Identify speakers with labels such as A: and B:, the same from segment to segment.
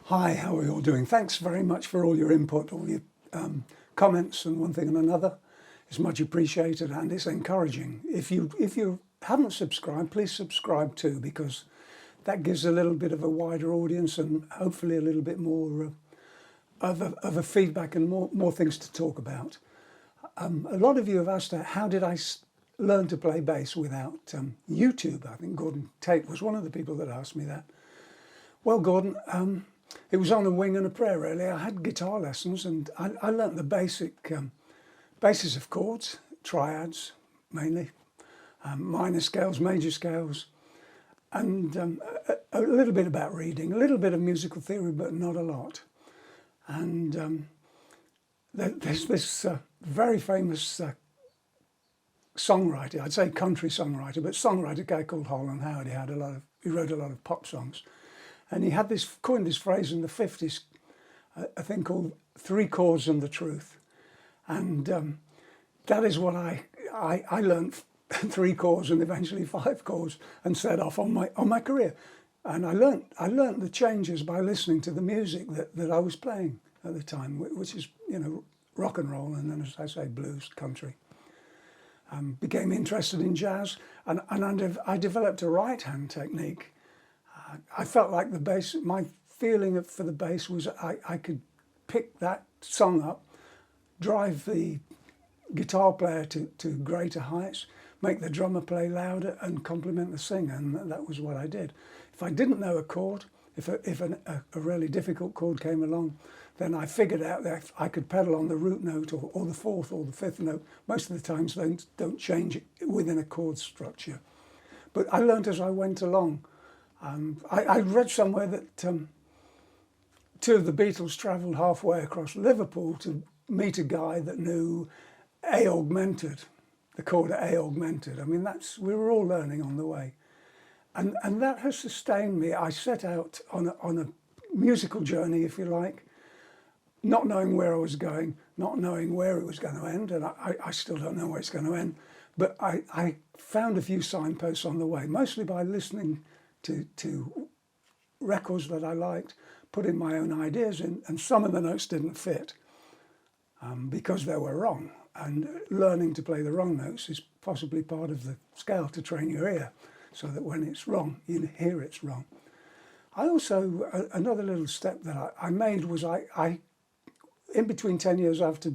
A: Hi, how are you all doing? Thanks very much for all your input, all your comments and one thing and another. It's much appreciated and it's encouraging. If you haven't subscribed, please subscribe too, because that gives a little bit of a wider audience and hopefully a little bit more of a feedback and more things to talk about. A lot of you have asked, how did I learn to play bass without YouTube? I think Gordon Tate was one of the people that asked me that. Well, Gordon, it was on a wing and a prayer, really. I had guitar lessons and I learnt the basic basis of chords, triads mainly, minor scales, major scales, and a little bit about reading, a little bit of musical theory, but not a lot. And there's this very famous songwriter, I'd say country songwriter, but songwriter, a guy called Lyons-How I. He wrote a lot of pop songs. And he had coined this phrase in the 50s, a thing called 3 chords and the truth. And that is what I learned 3 chords and eventually 5 chords and set off on my career. And I learnt the changes by listening to the music that I was playing at the time, which is, rock and roll, and then, as I say, blues, country. Became interested in jazz, and I developed a right-hand technique. I felt like the bass, my feeling for the bass was I could pick that song up, drive the guitar player to greater heights, make the drummer play louder and complement the singer, and that was what I did. If I didn't know a chord, if a really difficult chord came along, then I figured out that I could pedal on the root note or the 4th or the 5th note. Most of the times they don't change it within a chord structure. But I learned as I went along. I read somewhere that 2 of the Beatles travelled halfway across Liverpool to meet a guy that knew A augmented, the chord A augmented. I mean, we were all learning on the way. And that has sustained me. I set out on a musical journey, if you like, not knowing where I was going, not knowing where it was going to end, and I still don't know where it's going to end. But I found a few signposts on the way, mostly by listening to records that I liked, putting my own ideas in, and some of the notes didn't fit because they were wrong. And learning to play the wrong notes is possibly part of the scale to train your ear, so that when it's wrong, you hear it's wrong. I also, another little step that I made was I in between 10 years after,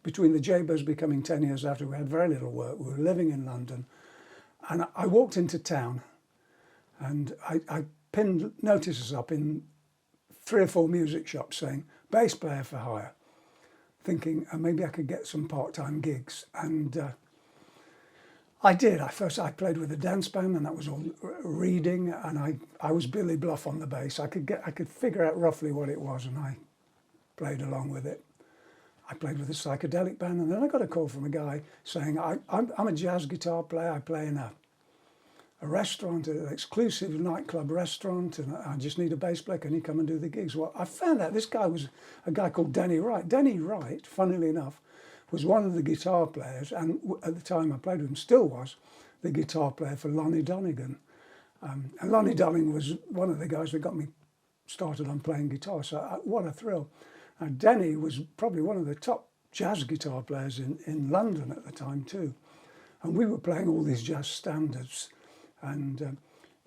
A: between the Jaybirds becoming 10 years after, we had very little work. We were living in London, and I walked into town, and I pinned notices up in 3 or 4 music shops saying, bass player for hire, thinking maybe I could get some part-time gigs. And I did. First I played with a dance band, and that was all reading, and I was Billy Bluff on the bass. I could figure out roughly what it was, and I played along with it. I played with a psychedelic band, and then I got a call from a guy saying, I'm a jazz guitar player. I play in a restaurant, an exclusive nightclub restaurant, and I just need a bass player. Can you come and do the gigs? Well, I found out this guy was a guy called Denny Wright. Denny Wright, funnily enough, was one of the guitar players, and at the time I played with him, still was the guitar player for Lonnie Donegan. And Lonnie Donegan was one of the guys that got me started on playing guitar, so what a thrill. And Denny was probably one of the top jazz guitar players in London at the time too. And we were playing all these jazz standards. And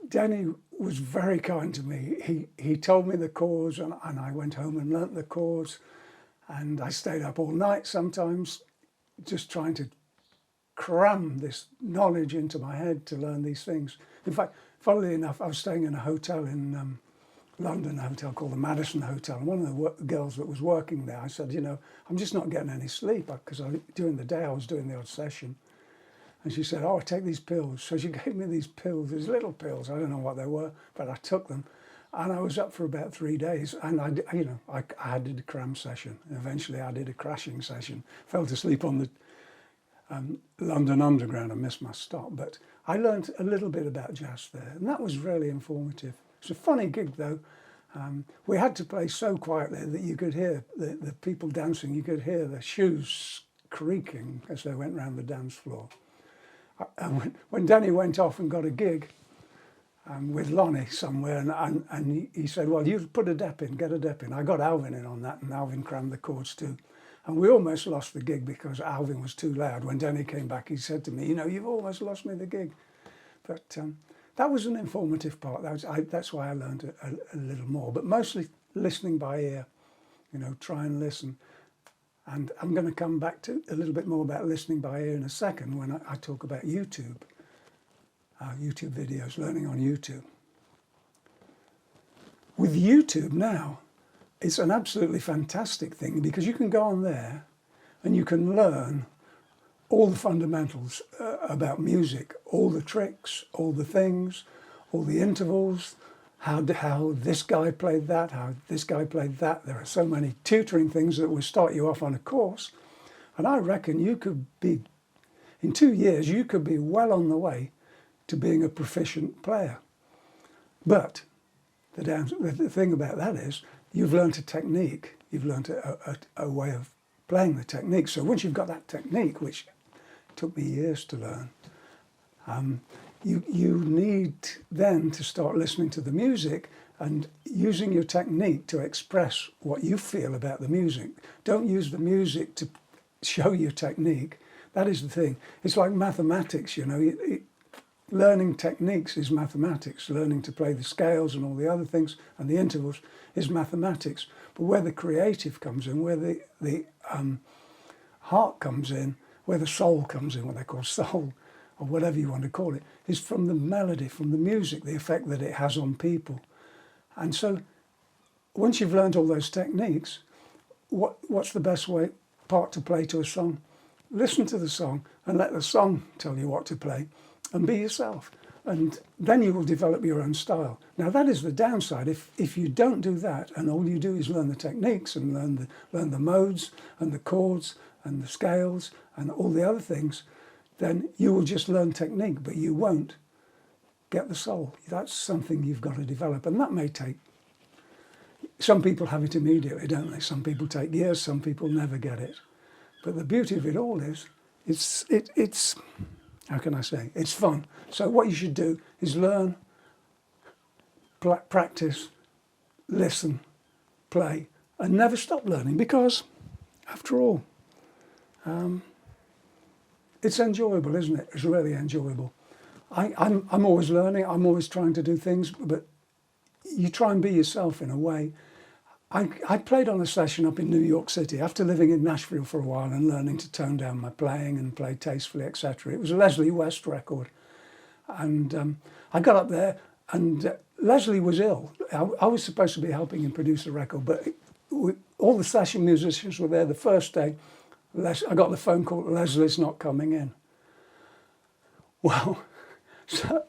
A: Denny was very kind to me. He told me the chords, and I went home and learnt the chords. And I stayed up all night sometimes just trying to cram this knowledge into my head to learn these things. In fact, funnily enough, I was staying in a hotel in London, a hotel called the Madison Hotel. And one of the girls that was working there, I said, I'm just not getting any sleep, because during the day I was doing the odd session. And she said, take these pills. So she gave me these pills, these little pills. I don't know what they were, but I took them. And I was up for about 3 days. And I did a cram session. And eventually I did a crashing session. Fell asleep on the London Underground and missed my stop. But I learned a little bit about jazz there. And that was really informative. It's a funny gig, though. We had to play so quietly that you could hear the people dancing. You could hear the shoes creaking as they went round the dance floor. When Danny went off and got a gig, with Lonnie somewhere, and he said, well, you put a dep in, get a dep in. I got Alvin in on that, and Alvin crammed the chords too. And we almost lost the gig because Alvin was too loud. When Denny came back, he said to me, you know, you've almost lost me the gig. But that was an informative part. That's why I learned a little more, but mostly listening by ear, you know, try and listen. And I'm going to come back to a little bit more about listening by ear in a second when I talk about YouTube. YouTube videos, learning on YouTube. With YouTube now, it's an absolutely fantastic thing because you can go on there and you can learn all the fundamentals about music, all the tricks, all the things, all the intervals, how this guy played that, how this guy played that. There are so many tutoring things that will start you off on a course. And I reckon you could be, in 2 years, you could be well on the way to being a proficient player. But the thing about that is you've learned a technique, you've learned a way of playing the technique. So once you've got that technique, which took me years to learn, you need then to start listening to the music and using your technique to express what you feel about the music. Don't use the music to show your technique. That is the thing. It's like mathematics, you know. Learning techniques is mathematics. Learning to play the scales and all the other things and the intervals is mathematics. But where the creative comes in, where the heart comes in, where the soul comes in, what they call soul, or whatever you want to call it, is from the melody, from the music, the effect that it has on people. And so once you've learned all those techniques, what's the best part to play to a song? Listen to the song and let the song tell you what to play. And be yourself, and then you will develop your own style. Now that is the downside. If you don't do that, and all you do is learn the techniques and learn the modes and the chords and the scales and all the other things, then you will just learn technique, but you won't get the soul. That's something you've got to develop, and that may take. Some people have it immediately, don't they? Some people take years. Some people never get it. But the beauty of it all is, it's. How can I say? It's fun. So what you should do is learn, practice, listen, play, and never stop learning because, after all, it's enjoyable, isn't it? It's really enjoyable. I'm always learning. I'm always trying to do things, but you try and be yourself in a way. I played on a session up in New York City after living in Nashville for a while and learning to tone down my playing and play tastefully, etc. It was a Leslie West record. And I got up there and Leslie was ill. I was supposed to be helping him produce the record, but all the session musicians were there the first day. I got the phone call, Leslie's not coming in. Well, so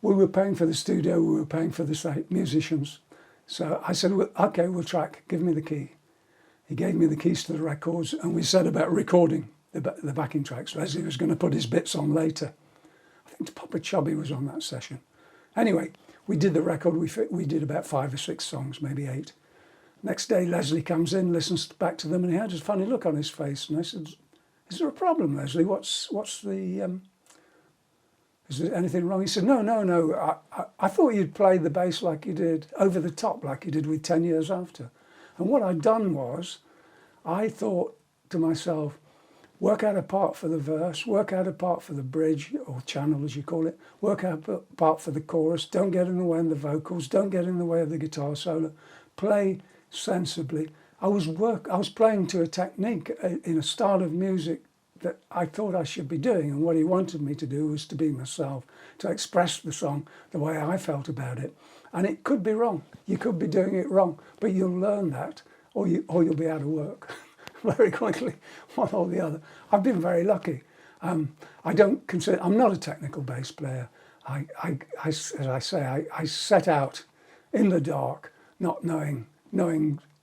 A: we were paying for the studio, we were paying for the musicians. So I said, well, okay, we'll track, give me the key. He gave me the keys to the records and we said about recording the backing tracks. Leslie was going to put his bits on later. I think Papa Chubby was on that session. Anyway, we did the record, we did about 5 or 6 songs, maybe 8. Next day, Leslie comes in, listens back to them and he had a funny look on his face. And I said, is there a problem, Leslie? What's the... Is there anything wrong? He said, no. I thought you'd play the bass like you did, over the top like you did with 10 Years After. And what I'd done was, I thought to myself, work out a part for the verse, work out a part for the bridge, or channel as you call it, work out a part for the chorus, don't get in the way of the vocals, don't get in the way of the guitar solo, play sensibly. I was playing to a technique, in a style of music that I thought I should be doing, and what he wanted me to do was to be myself, to express the song the way I felt about it. And it could be wrong. You could be doing it wrong, but you'll learn that, or you'll be out of work very quickly, one or the other. I've been very lucky. I'm not a technical bass player. As I say, I set out in the dark, not knowing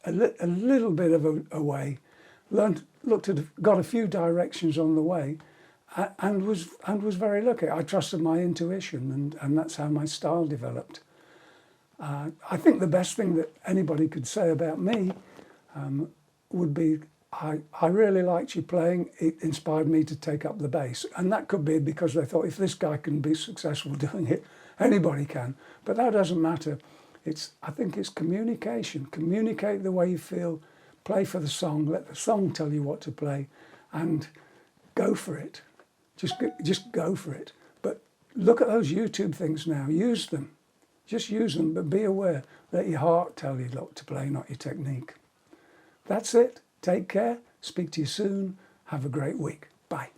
A: a little bit of a way, got a few directions on the way, and was very lucky. I trusted my intuition, and that's how my style developed. I think the best thing that anybody could say about me would be, I really liked your playing. It inspired me to take up the bass, and that could be because they thought if this guy can be successful doing it, Anybody can, but that doesn't matter. I think it's communication. Communicate the way you feel. Play for the song. Let the song tell you what to play, and go for it. Just go for it. But look at those YouTube things now. Use them. Just use them, but be aware. Let your heart tell you what to play, not your technique. That's it. Take care. Speak to you soon. Have a great week. Bye.